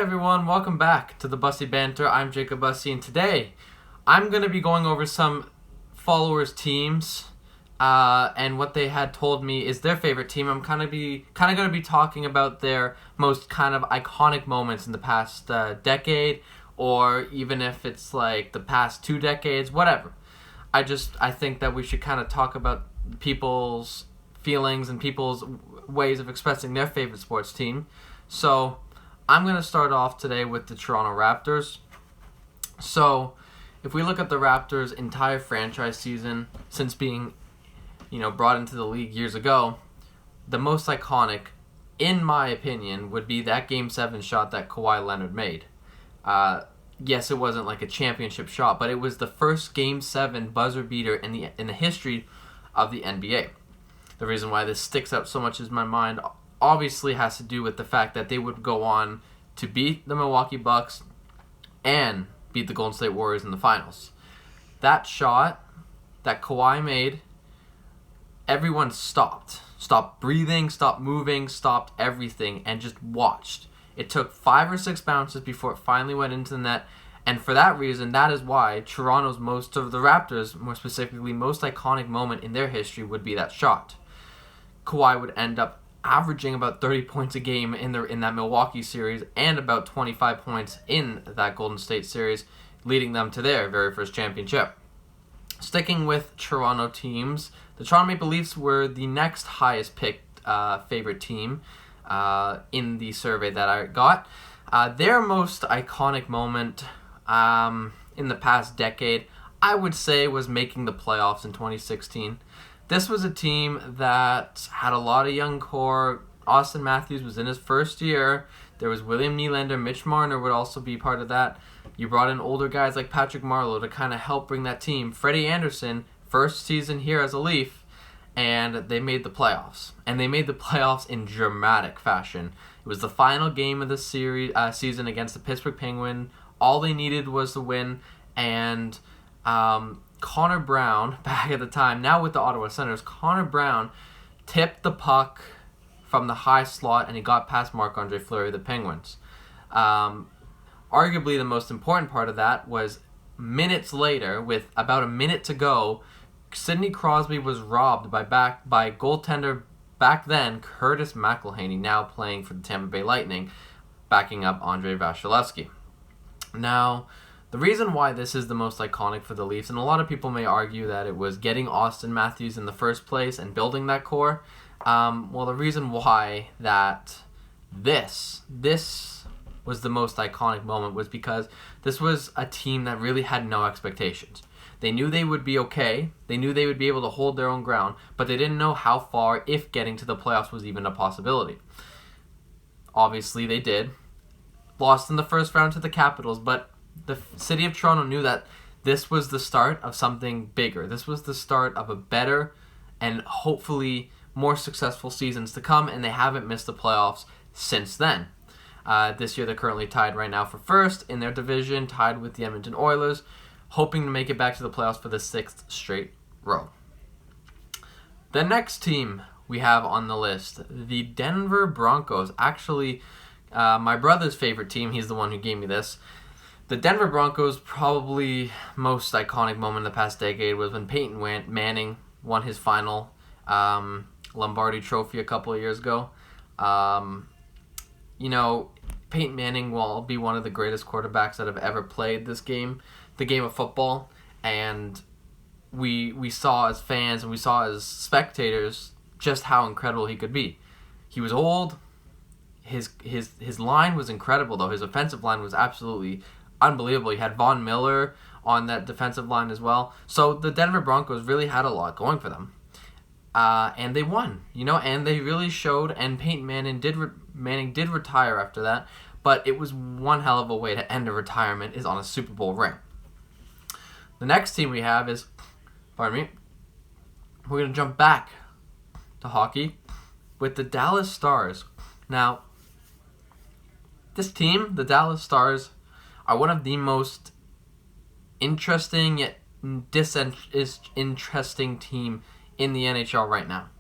Hey everyone, welcome back to the Bussey Banter. I'm Jacob Bussey, and today I'm going to be going over some followers' teams and what they had told me is their favorite team. I'm kind of going to be talking about their most kind of iconic moments in the past decade, or even if it's like the past 2 decades, whatever. I think that we should kind of talk about people's feelings and people's ways of expressing their favorite sports team. So I'm going to start off today with the Toronto Raptors. So, if we look at the Raptors' entire franchise season since being, brought into the league years ago, the most iconic, in my opinion, would be that Game 7 shot that Kawhi Leonard made. Yes, it wasn't like a championship shot, but it was the first Game 7 buzzer beater in the history of the NBA. The reason why this sticks out so much in my mind obviously has to do with the fact that they would go on to beat the Milwaukee Bucks and beat the Golden State Warriors in the finals. That shot that Kawhi made, everyone stopped. Stopped breathing, stopped moving, stopped everything, and just watched. It took 5 or 6 bounces before it finally went into the net, and for that reason, that is why the Raptors, more specifically, most iconic moment in their history would be that shot. Kawhi would end up averaging about 30 points a game in that Milwaukee series and about 25 points in that Golden State series, leading them to their very first championship. Sticking with Toronto teams, the Toronto Maple Leafs were the next highest picked favorite team in the survey that I got. Their most iconic moment in the past decade, I would say, was making the playoffs in 2016. This was a team that had a lot of young core. Austin Matthews was in his first year. There was William Nylander. Mitch Marner would also be part of that. You brought in older guys like Patrick Marleau to kind of help bring that team. Freddie Anderson, first season here as a Leaf, and they made the playoffs. And they made the playoffs in dramatic fashion. It was the final game of the season against the Pittsburgh Penguins. All they needed was the win, and Connor Brown, back at the time, now with the Ottawa Senators, Connor Brown tipped the puck from the high slot and he got past Marc-Andre Fleury of the Penguins. Arguably the most important part of that was minutes later, with about a minute to go, Sidney Crosby was robbed by goaltender back then, Curtis McElhinney, now playing for the Tampa Bay Lightning, backing up Andrei Vasilevsky. Now, the reason why this is the most iconic for the Leafs, and a lot of people may argue that it was getting Austin Matthews in the first place and building that core. The reason why that this was the most iconic moment was because this was a team that really had no expectations. They knew they would be okay. They knew they would be able to hold their own ground, but they didn't know how far, if getting to the playoffs was even a possibility. Obviously, they did. Lost in the first round to the Capitals, but the city of Toronto knew that this was the start of something bigger. This was the start of a better and hopefully more successful seasons to come, and they haven't missed the playoffs since then. This year they're currently tied right now for first in their division, tied with the Edmonton Oilers, hoping to make it back to the playoffs for the 6th straight row. The next team we have on the list, the Denver Broncos. Actually, my brother's favorite team. He's the one who gave me this. The Denver Broncos' probably most iconic moment in the past decade was when Peyton Manning won his final Lombardi Trophy a couple of years ago. Peyton Manning will be one of the greatest quarterbacks that have ever played the game of football, and we saw as fans and we saw as spectators just how incredible he could be. He was old. His line was incredible, though. His offensive line was absolutely unbelievable. He had Von Miller on that defensive line as well. So the Denver Broncos really had a lot going for them. And they won, and they really showed, and Peyton Manning did retire after that, but it was one hell of a way to end a retirement, is on a Super Bowl ring. The next team we have is, we're going to jump back to hockey with the Dallas Stars. Now, this team, the Dallas Stars, are one of the most interesting yet disinteresting team in the NHL right now.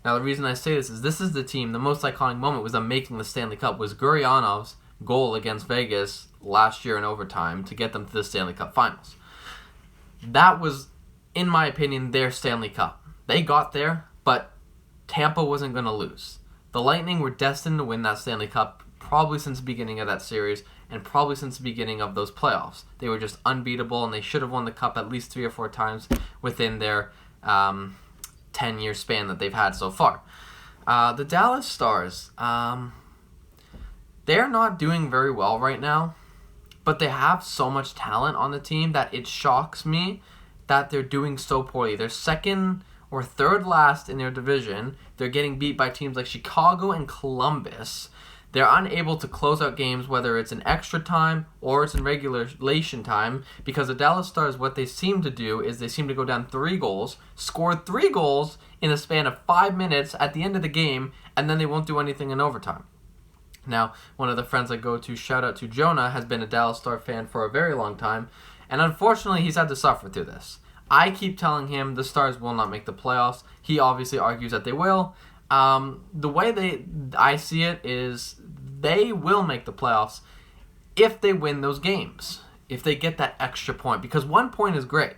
Now, the reason I say this is the team, the most iconic moment was them making the Stanley Cup, was Gurianov's goal against Vegas last year in overtime to get them to the Stanley Cup Finals. That was, in my opinion, their Stanley Cup. They got there, but Tampa wasn't going to lose. The Lightning were destined to win that Stanley Cup probably since the beginning of that series and probably since the beginning of those playoffs. They were just unbeatable, and they should have won the Cup at least 3 or 4 times within their 10-year span that they've had so far. The Dallas Stars, they're not doing very well right now, but they have so much talent on the team that it shocks me that they're doing so poorly. They're second or third last in their division. They're getting beat by teams like Chicago and Columbus. They're unable to close out games, whether it's in extra time or it's in regulation time, because the Dallas Stars, what they seem to do is they seem to go down 3 goals, score 3 goals in a span of 5 minutes at the end of the game, and then they won't do anything in overtime. Now, one of the friends I go to, shout out to Jonah, has been a Dallas Star fan for a very long time, and unfortunately he's had to suffer through this. I keep telling him the Stars will not make the playoffs. He obviously argues that they will. The way I see it is they will make the playoffs if they win those games, if they get that extra point, because 1 point is great,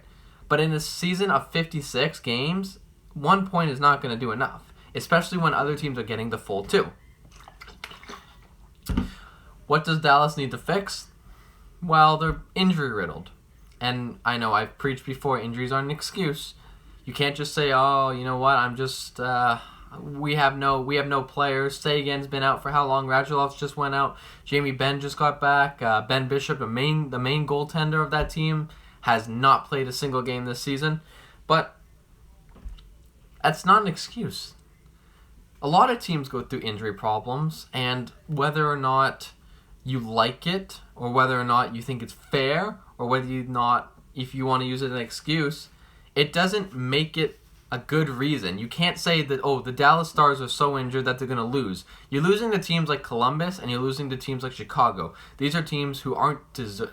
but in a season of 56 games, 1 point is not going to do enough, especially when other teams are getting the full 2. What does Dallas need to fix? Well, they're injury-riddled. And I know I've preached before, injuries aren't an excuse. You can't just say, oh, you know what, I'm just, we have no players. Sagan's been out for how long? Radulov's just went out. Jamie Benn just got back. Ben Bishop, the main goaltender of that team, has not played a single game this season. But that's not an excuse. A lot of teams go through injury problems, and whether or not you like it, or whether or not you think it's fair, or whether if you want to use it as an excuse, it doesn't make it a good reason. You can't say that, oh, the Dallas Stars are so injured that they're going to lose. You're losing to teams like Columbus, and you're losing to teams like Chicago. These are teams who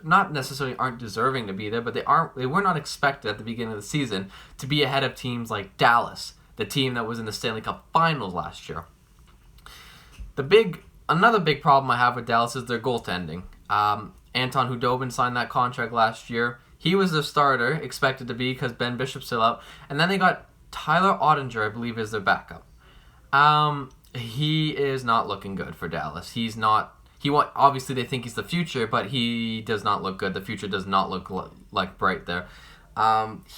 not necessarily aren't deserving to be there, but they were not expected at the beginning of the season to be ahead of teams like Dallas, the team that was in the Stanley Cup Finals last year. Another big problem I have with Dallas is their goaltending. Anton Hudobin signed that contract last year. He was the starter, expected to be, because Ben Bishop's still out. And then they got Tyler Ottinger, I believe, is their backup. He is not looking good for Dallas. Obviously they think he's the future, but he does not look good. The future does not look like bright there.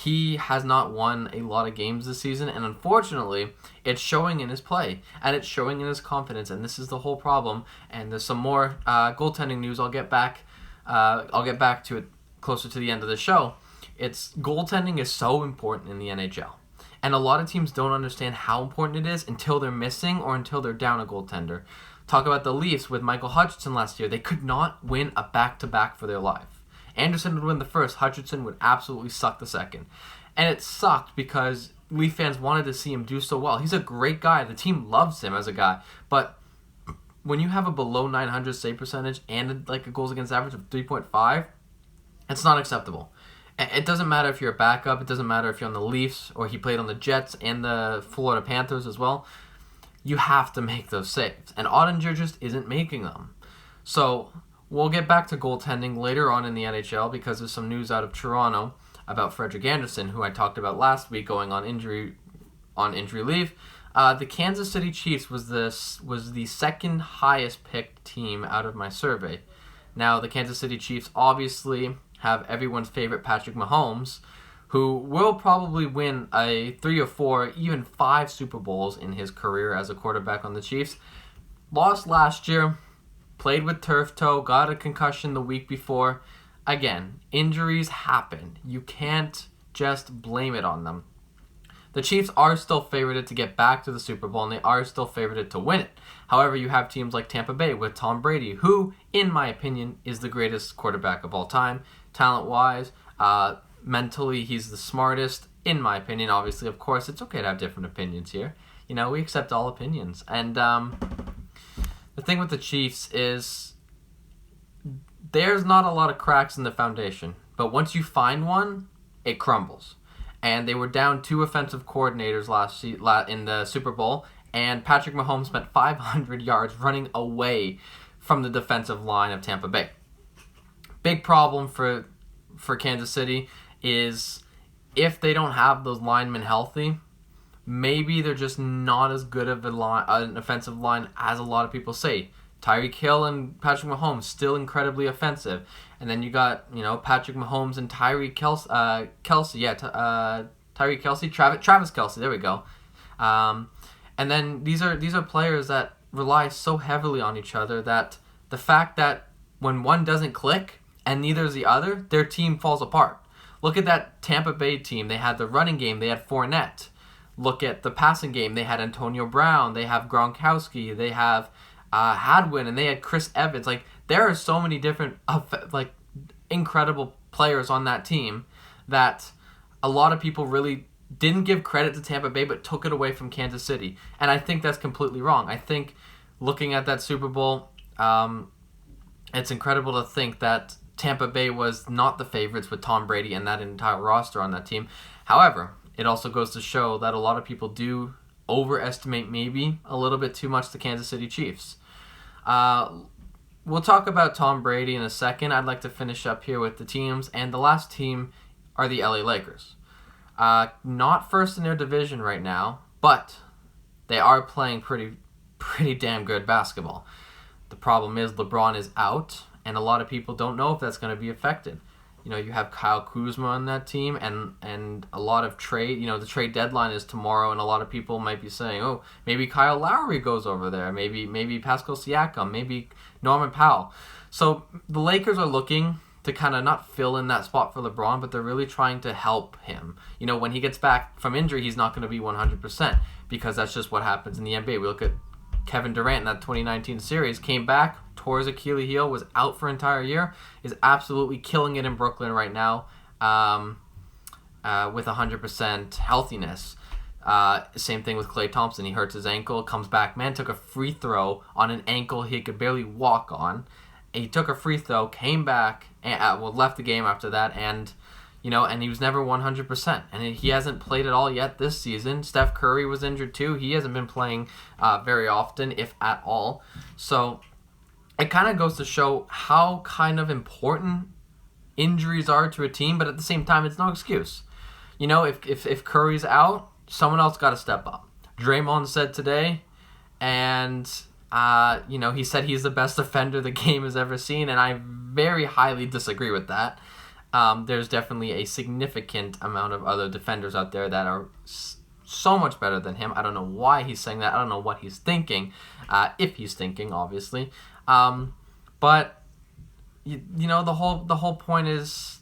He has not won a lot of games this season, and unfortunately, it's showing in his play, and it's showing in his confidence, and this is the whole problem. And there's some more goaltending news. I'll get back to it closer to the end of the show. Goaltending is so important in the NHL, and a lot of teams don't understand how important it is until they're missing or until they're down a goaltender. Talk about the Leafs with Michael Hutchinson last year. They could not win a back-to-back for their life. Anderson would win the first, Hutchinson would absolutely suck the second. And it sucked because Leaf fans wanted to see him do so well. He's a great guy. The team loves him as a guy. But when you have a below 900 save percentage and a goals against average of 3.5, it's not acceptable. It doesn't matter if you're a backup. It doesn't matter if you're on the Leafs or he played on the Jets and the Florida Panthers as well. You have to make those saves. And Ottinger just isn't making them. So we'll get back to goaltending later on in the NHL because there's some news out of Toronto about Frederik Andersen, who I talked about last week going on injury leave. The Kansas City Chiefs was the second highest picked team out of my survey. Now, the Kansas City Chiefs obviously have everyone's favorite Patrick Mahomes, who will probably win 3 or 4, even 5 Super Bowls in his career as a quarterback on the Chiefs. Lost last year, played with turf toe, got a concussion the week before. Again, injuries happen. You can't just blame it on them. The Chiefs are still favorited to get back to the Super Bowl, and they are still favorited to win it. However, you have teams like Tampa Bay with Tom Brady, who, in my opinion, is the greatest quarterback of all time. Talent-wise, mentally, he's the smartest, in my opinion. Obviously, of course, it's okay to have different opinions here. You know, we accept all opinions. And the thing with the Chiefs is there's not a lot of cracks in the foundation. But once you find one, it crumbles. And they were down 2 offensive coordinators in the Super Bowl, and Patrick Mahomes spent 500 yards running away from the defensive line of Tampa Bay. Big problem for Kansas City is if they don't have those linemen healthy, maybe they're just not as good of an offensive line as a lot of people say. Tyreek Hill and Patrick Mahomes still incredibly offensive, and then you got Patrick Mahomes and Tyreek Travis Kelce. There we go. And then these are players that rely so heavily on each other that the fact that when one doesn't click and neither is the other, their team falls apart. Look at that Tampa Bay team. They had the running game. They had Fournette. Look at the passing game. They had Antonio Brown. They have Gronkowski. They have Hadwin, and they had Chris Evans. Like, there are so many different incredible players on that team that a lot of people really didn't give credit to Tampa Bay but took it away from Kansas City. And I think that's completely wrong. I think looking at that Super Bowl, it's incredible to think that Tampa Bay was not the favorites with Tom Brady and that entire roster on that team. However, it also goes to show that a lot of people do overestimate maybe a little bit too much the Kansas City Chiefs. We'll talk about Tom Brady in a second. I'd like to finish up here with the teams, and the last team are the LA Lakers. Not first in their division right now, but they are playing pretty damn good basketball. The problem is LeBron is out, and a lot of people don't know if that's going to be affected. You have Kyle Kuzma on that team, and a lot of trade. The trade deadline is tomorrow, and a lot of people might be saying, oh, maybe Kyle Lowry goes over there, maybe Pascal Siakam, maybe Norman Powell. So the Lakers are looking to kind of not fill in that spot for LeBron, but they're really trying to help him. When he gets back from injury, he's not going to be 100% because that's just what happens in the NBA. We look at Kevin Durant in that 2019 series, came back, tore his Achilles heel, was out for an entire year, is absolutely killing it in Brooklyn right now with 100% healthiness. Same thing with Klay Thompson. He hurts his ankle, comes back. Man took a free throw on an ankle he could barely walk on. He took a free throw, came back, and left the game after that, and he was never 100%. And he hasn't played at all yet this season. Steph Curry was injured too. He hasn't been playing very often, if at all. So it kind of goes to show how kind of important injuries are to a team, but at the same time, it's no excuse. If Curry's out, someone else got to step up. Draymond said today, and he said he's the best defender the game has ever seen, and I very highly disagree with that. There's definitely a significant amount of other defenders out there that are so much better than him. I don't know why he's saying that. I don't know what he's thinking, if he's thinking, obviously. But the whole point is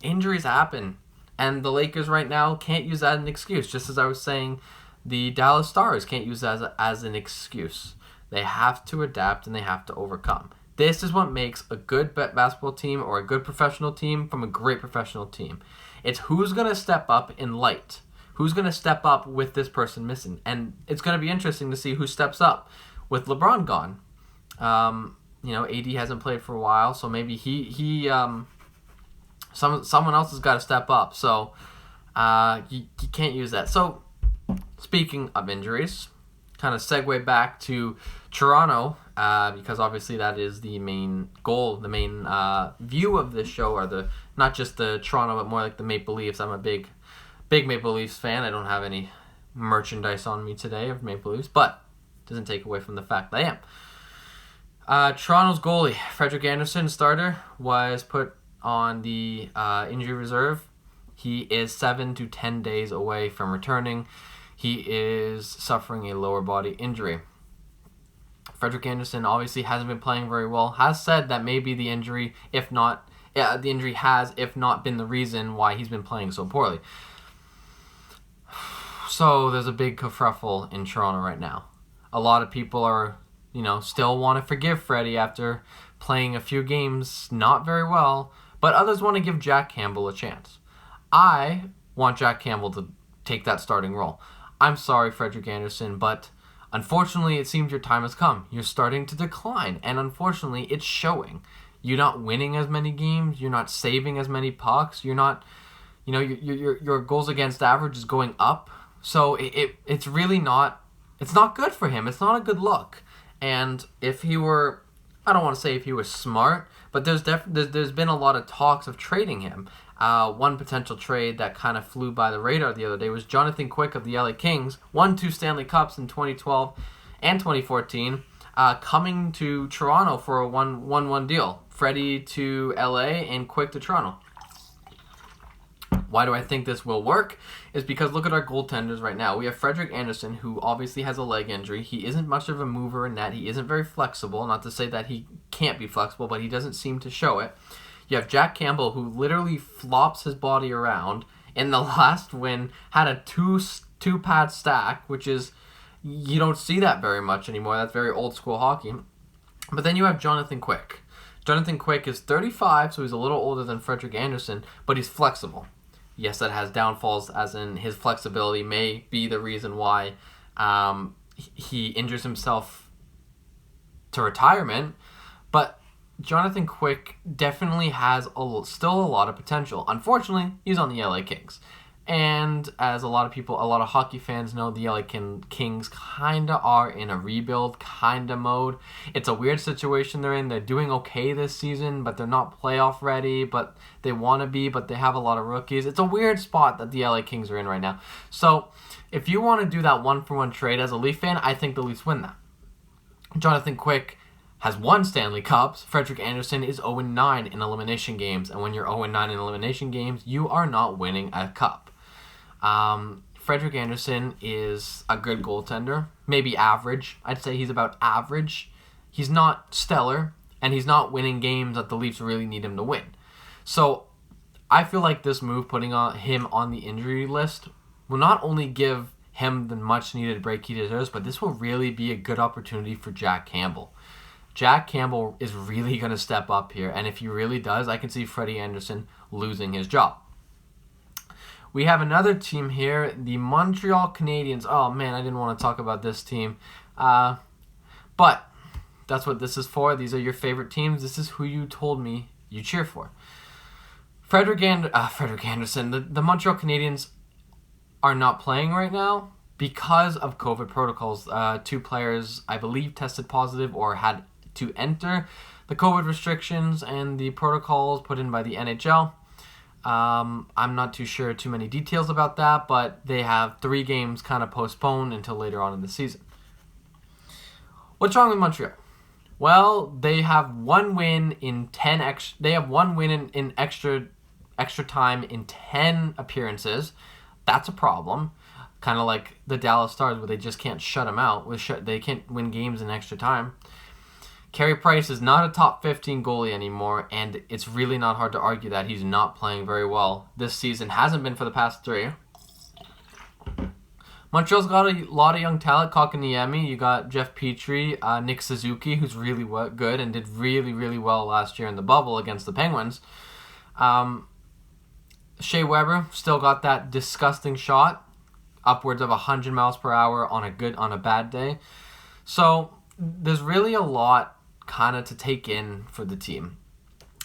injuries happen, and the Lakers right now can't use that as an excuse. Just as I was saying, the Dallas Stars can't use that as an excuse. They have to adapt and they have to overcome. This is what makes a good basketball team or a good professional team from a great professional team. It's who's going to step up in light. Who's going to step up with this person missing. And it's going to be interesting to see who steps up with LeBron gone. AD hasn't played for a while, so maybe someone else has got to step up. So you can't use that. So speaking of injuries, kind of segue back to Toronto, because obviously that is the main goal, the main view of this show, or not just the Toronto, but more like the Maple Leafs. I'm a big Maple Leafs fan. I don't have any merchandise on me today of Maple Leafs, but it doesn't take away from the fact that I am. Toronto's goalie, Frederik Andersen, starter, was put on the injury reserve. He is 7 to 10 days away from returning. He is suffering a lower body injury. Frederik Andersen obviously hasn't been playing very well. Has said that maybe the injury, if not been the reason why he's been playing so poorly. So there's a big kerfuffle in Toronto right now. A lot of people are, still want to forgive Freddie after playing a few games not very well, but others want to give Jack Campbell a chance. I want Jack Campbell to take that starting role. I'm sorry, Frederik Andersen, but unfortunately, it seems your time has come. You're starting to decline, and unfortunately, it's showing. You're not winning as many games. You're not saving as many pucks. You're not, your goals against average is going up. So it's really not. It's not good for him. It's not a good look. And if he were I don't want to say if he was smart, but there's been a lot of talks of trading him. One potential trade that kind of flew by the radar the other day was Jonathan Quick of the LA Kings, won 2 Stanley Cups in 2012 and 2014, coming to Toronto for a 1-1 deal. Freddie to LA and Quick to Toronto. Why do I think this will work? Is because look at our goaltenders right now. We have Frederik Andersen, who obviously has a leg injury. He isn't much of a mover in net. He isn't very flexible. Not to say that he can't be flexible, but he doesn't seem to show it. You have Jack Campbell, who literally flops his body around. In the last win, had a two-pad stack, which is, you don't see that very much anymore. That's very old school hockey. But then you have Jonathan Quick. Jonathan Quick is 35, so he's a little older than Frederik Andersen, but he's flexible. Yes, that has downfalls, as in his flexibility may be the reason why he injures himself to retirement. But Jonathan Quick definitely has still a lot of potential. Unfortunately, he's on the LA Kings. And as a lot of hockey fans know, the LA Kings kind of are in a rebuild kind of mode. It's a weird situation they're in. They're doing okay this season, but they're not playoff ready, but they want to be, but they have a lot of rookies. It's a weird spot that the LA Kings are in right now. So if you want to do that 1-for-1 trade as a Leaf fan, I think the Leafs win that. Jonathan Quick has won Stanley Cups. Frederik Andersen is 0-9 in elimination games, and when you're 0-9 in elimination games, you are not winning a cup. Frederik Andersen is a good goaltender, maybe average. I'd say he's about average. He's not stellar, and he's not winning games that the Leafs really need him to win. So I feel like this move, putting him on the injury list, will not only give him the much-needed break he deserves, but this will really be a good opportunity for Jack Campbell. Jack Campbell is really going to step up here, and if he really does, I can see Freddie Andersen losing his job. We have another team here, the Montreal Canadiens. Oh, man, I didn't want to talk about this team. But that's what this is for. These are your favorite teams. This is who you told me you cheer for. Frederik Andersen. The Montreal Canadiens are not playing right now because of COVID protocols. 2 players, I believe, tested positive or had to enter the COVID restrictions and the protocols put in by the NHL. I'm not too sure too many details about that, but they have 3 games kind of postponed until later on in the season. What's wrong with Montreal? Well, they have 1 win in 10 in extra time in 10 appearances. That's a problem. Kind of like the Dallas Stars, where they just can't shut them out. They can't win games in extra time. Carey Price is not a top 15 goalie anymore, and it's really not hard to argue that he's not playing very well this season. Hasn't been for the past 3. Montreal's got a lot of young talent. Kotkaniemi, you got Jeff Petrie, Nick Suzuki, who's really good and did really, really well last year in the bubble against the Penguins. Shea Weber still got that disgusting shot, upwards of 100 miles per hour on a bad day. So there's really a lot kind of to take in for the team.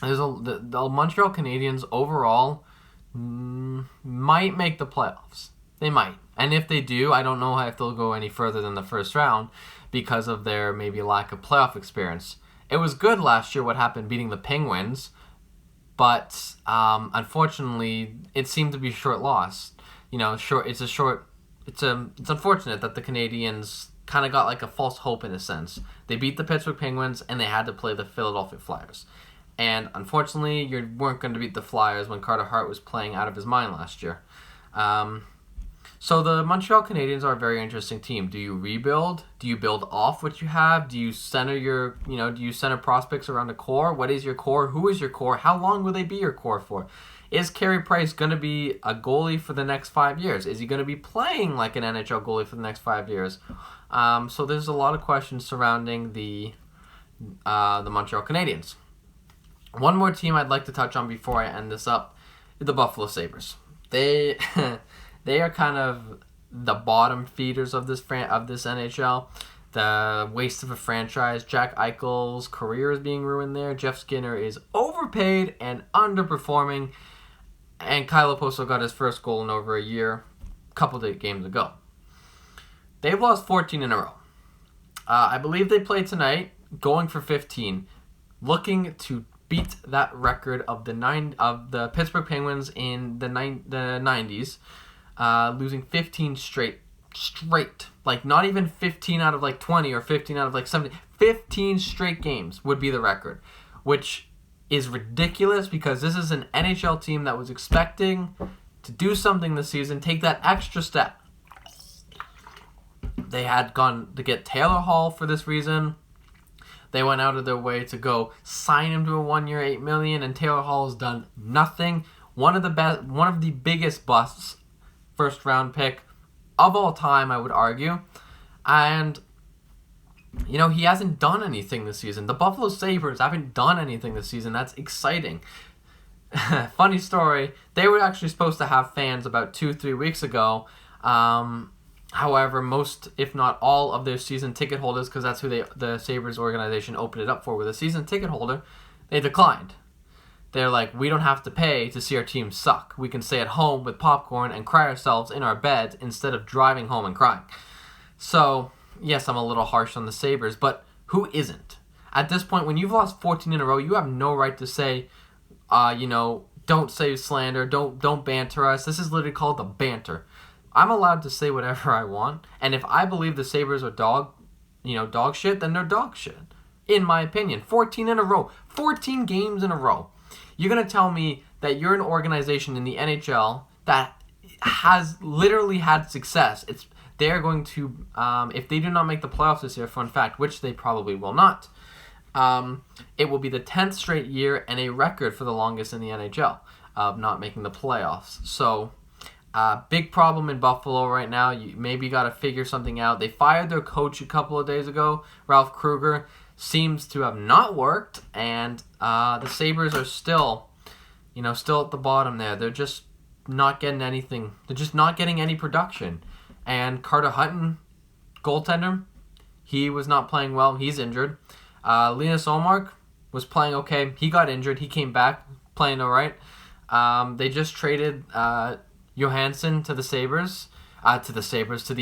The Montreal Canadiens overall might make the playoffs. They might. And if they do, I don't know if they'll go any further than the first round because of their maybe lack of playoff experience. It was good last year what happened beating the Penguins, but unfortunately it seemed to be short loss. It's unfortunate that the Canadiens kind of got like a false hope in a sense. They beat the Pittsburgh Penguins and they had to play the Philadelphia Flyers. And unfortunately, you weren't going to beat the Flyers when Carter Hart was playing out of his mind last year. So the Montreal Canadiens are a very interesting team. Do you rebuild? Do you build off what you have? Do you center prospects around a core? What is your core? Who is your core? How long will they be your core for? Is Carey Price going to be a goalie for the next 5 years? Is he going to be playing like an NHL goalie for the next 5 years? So there's a lot of questions surrounding the Montreal Canadiens. One more team I'd like to touch on before I end this up is the Buffalo Sabres. They are kind of the bottom feeders of this NHL. The waste of a franchise. Jack Eichel's career is being ruined there. Jeff Skinner is overpaid and underperforming. And Kyle Oposo got his first goal in over a year, a couple of games ago. They've lost 14 in a row. I believe they play tonight going for 15, looking to beat that record of the Pittsburgh Penguins in the 90s, losing 15 straight. Like, not even 15 out of like 20 or 15 out of like 17. 15 straight games would be the record, which is ridiculous because this is an NHL team that was expecting to do something this season, take that extra step. They had gone to get Taylor Hall for this reason. They went out of their way to go sign him to a 1-year, $8 million, and Taylor Hall has done nothing. One of the biggest busts, first round pick of all time, I would argue. And he hasn't done anything this season. The Buffalo Sabres haven't done anything this season. That's exciting. Funny story, they were actually supposed to have fans about 2-3 weeks ago. However, most, if not all, of their season ticket holders, because that's who the Sabres organization opened it up for, with a season ticket holder, they declined. They're like, we don't have to pay to see our team suck. We can stay at home with popcorn and cry ourselves in our beds instead of driving home and crying. So, yes, I'm a little harsh on the Sabres, but who isn't? At this point, when you've lost 14 in a row, you have no right to say, don't say slander, don't banter us. This is literally called the banter. I'm allowed to say whatever I want, and if I believe the Sabres are dog shit, then they're dog shit, in my opinion. 14 in a row. 14 games in a row. You're going to tell me that you're an organization in the NHL that has literally had success. They're going to, if they do not make the playoffs this year, fun fact, which they probably will not, it will be the 10th straight year and a record for the longest in the NHL of not making the playoffs. So, big problem in Buffalo right now. You maybe got to figure something out. They fired their coach a couple of days ago, Ralph Kruger. Seems to have not worked, and the Sabres are still at the bottom there. They're just not getting anything. They're just not getting any production. And Carter Hutton, goaltender, he was not playing well. He's injured. Linus Ullmark was playing okay. He got injured. He came back playing all right. They just traded Johansson to the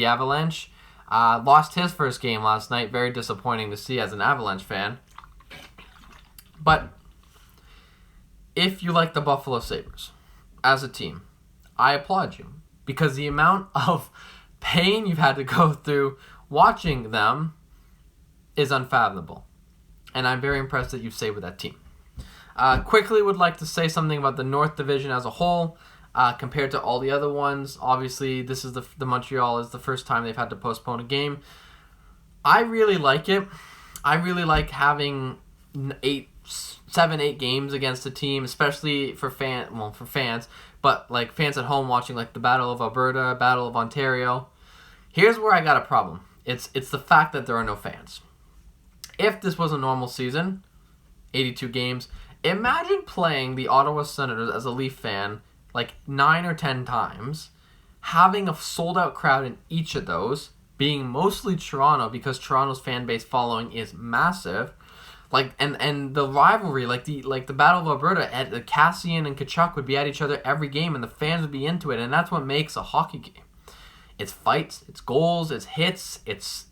Avalanche. Lost his first game last night. Very disappointing to see as an Avalanche fan. But if you like the Buffalo Sabres as a team, I applaud you. Because the amount of pain you've had to go through watching them is unfathomable. And I'm very impressed that you've stayed with that team. Quickly would like to say something about the North Division as a whole. Compared to all the other ones, obviously this is the Montreal is the first time they've had to postpone a game. I really like it. I really like having 7-8 games against a team, especially for fans, but like fans at home watching like the Battle of Alberta, Battle of Ontario. Here's where I got a problem. It's the fact that there are no fans. If this was a normal season, 82 games, imagine playing the Ottawa Senators as a Leaf fan like 9 or 10 times, having a sold-out crowd in each of those, being mostly Toronto because Toronto's fan base following is massive, like and the rivalry, like the Battle of Alberta, at Cassian and Kachuk would be at each other every game, and the fans would be into it, and that's what makes a hockey game. It's fights, it's goals, it's hits, it's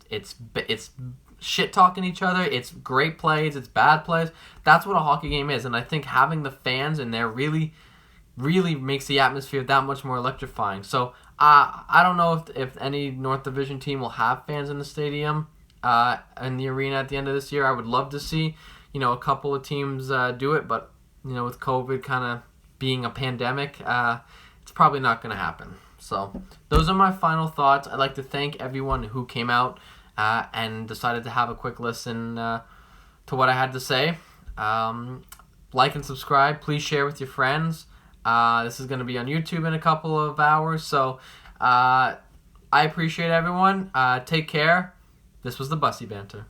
shit talking each other, it's great plays, it's bad plays. That's what a hockey game is, and I think having the fans in there really makes the atmosphere that much more electrifying. So I don't know if any North Division team will have fans in the stadium, in the arena at the end of this year. I would love to see, a couple of teams do it, but with COVID kind of being a pandemic, it's probably not going to happen. So those are my final thoughts. I'd like to thank everyone who came out and decided to have a quick listen to what I had to say. Like and subscribe. Please share with your friends. This is going to be on YouTube in a couple of hours, so I appreciate everyone. Take care. This was the Bussey Banter.